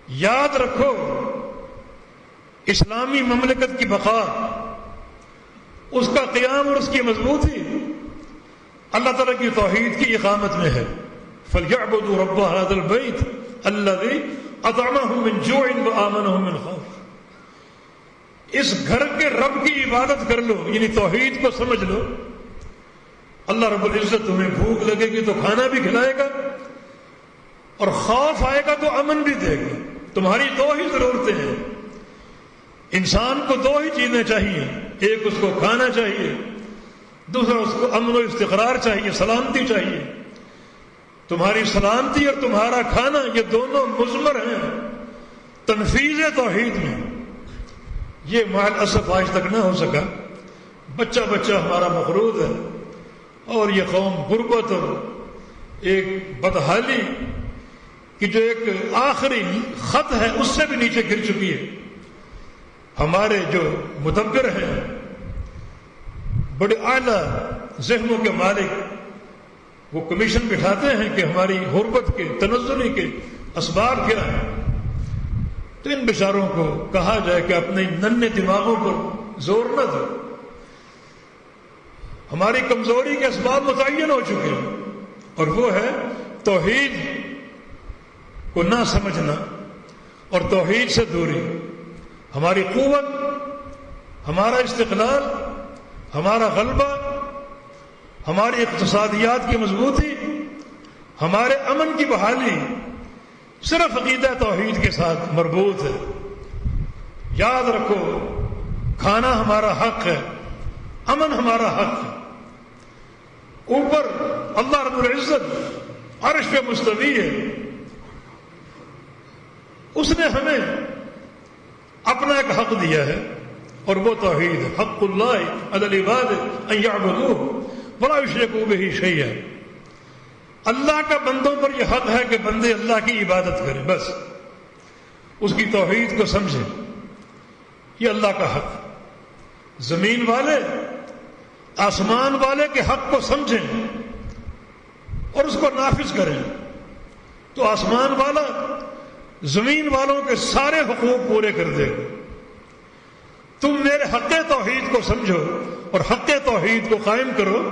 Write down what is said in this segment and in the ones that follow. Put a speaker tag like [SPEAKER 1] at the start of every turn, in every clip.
[SPEAKER 1] یاد رکھو اسلامی مملکت کی بقا، اس کا قیام اور اس کی مضبوطی اللہ تعالیٰ کی توحید کی اقامت میں ہے. فَلْيَعْبُدُوا رَبَّ هَذَا الْبَيْتِ الَّذِي أَطْعَمَهُم مِّن جُوعٍ وَآمَنَهُم مِّن خَوْفٍ. اس گھر کے رب کی عبادت کر لو، یعنی توحید کو سمجھ لو. اللہ رب العزت تمہیں بھوک لگے گی تو کھانا بھی کھلائے گا، اور خوف آئے گا تو امن بھی دے گا. تمہاری دو ہی ضرورتیں ہیں. انسان کو دو ہی چیزیں چاہیے، ایک اس کو کھانا چاہیے، دوسرا اس کو امن و استقرار چاہیے، سلامتی چاہیے. تمہاری سلامتی اور تمہارا کھانا یہ دونوں مضمر ہیں تنفیذ توحید میں. یہ مع الاسف آج تک نہ ہو سکا. بچہ بچہ ہمارا مفروض ہے، اور یہ قوم غربت اور ایک بدحالی کی جو ایک آخری خط ہے اس سے بھی نیچے گر چکی ہے. ہمارے جو مدبر ہیں، بڑے اعلیٰ ذہنوں کے مالک، وہ کمیشن بٹھاتے ہیں کہ ہماری غربت کے تنزلی کے اسباب کیا ہیں. تو ان بیچاروں کو کہا جائے کہ اپنے ننھے دماغوں پر زور نہ دو. ہماری کمزوری کے اسباب متعین ہو چکے ہیں، اور وہ ہے توحید کو نہ سمجھنا اور توحید سے دوری. ہماری قوت، ہمارا استقلال، ہمارا غلبہ، ہماری اقتصادیات کی مضبوطی، ہمارے امن کی بحالی صرف عقیدہ توحید کے ساتھ مربوط ہے. یاد رکھو کھانا ہمارا حق ہے، امن ہمارا حق ہے. اوپر اللہ رب العزت عرش پہ مستوی ہے. اس نے ہمیں اپنا ایک حق دیا ہے، اور وہ توحید ہے. حق اللہ علی العباد ان یعبدوہ ولا یشرکوا بہ شیئا. اللہ کا بندوں پر یہ حق ہے کہ بندے اللہ کی عبادت کریں، بس اس کی توحید کو سمجھیں. یہ اللہ کا حق. زمین والے آسمان والے کے حق کو سمجھیں اور اس کو نافذ کریں، تو آسمان والا زمین والوں کے سارے حقوق پورے کر دے گا. تم میرے حق توحید کو سمجھو اور حق توحید کو قائم کرو،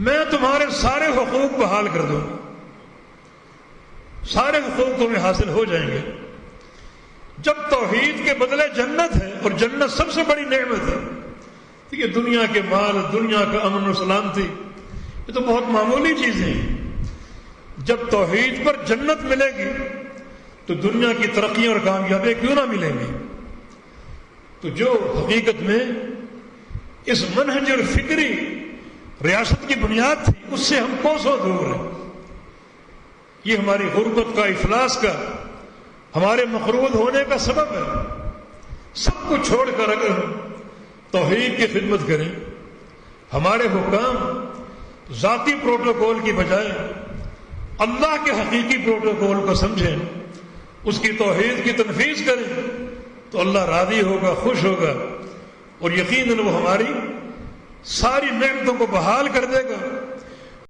[SPEAKER 1] میں تمہارے سارے حقوق بحال کر دوں گا. سارے حقوق تمہیں حاصل ہو جائیں گے. جب توحید کے بدلے جنت ہے، اور جنت سب سے بڑی نعمت ہے. یہ دنیا کے مال، دنیا کا امن و سلامتی، یہ تو بہت معمولی چیزیں ہیں. جب توحید پر جنت ملے گی تو دنیا کی ترقیاں اور کامیابی کیوں نہ ملیں گی. تو جو حقیقت میں اس منہج اور فکری ریاست کی بنیاد تھی، اس سے ہم کوسوں دور ہیں. یہ ہماری غربت کا، افلاس کا، ہمارے مقروض ہونے کا سبب ہے. سب کچھ چھوڑ کر اگر ہم توحید کی خدمت کریں، ہمارے حکام ذاتی پروٹوکول کی بجائے اللہ کے حقیقی پروٹوکول کو سمجھیں، اس کی توحید کی تنفیذ کریں، تو اللہ راضی ہوگا، خوش ہوگا، اور یقیناً وہ ہماری ساری نعمتوں کو بحال کر دے گا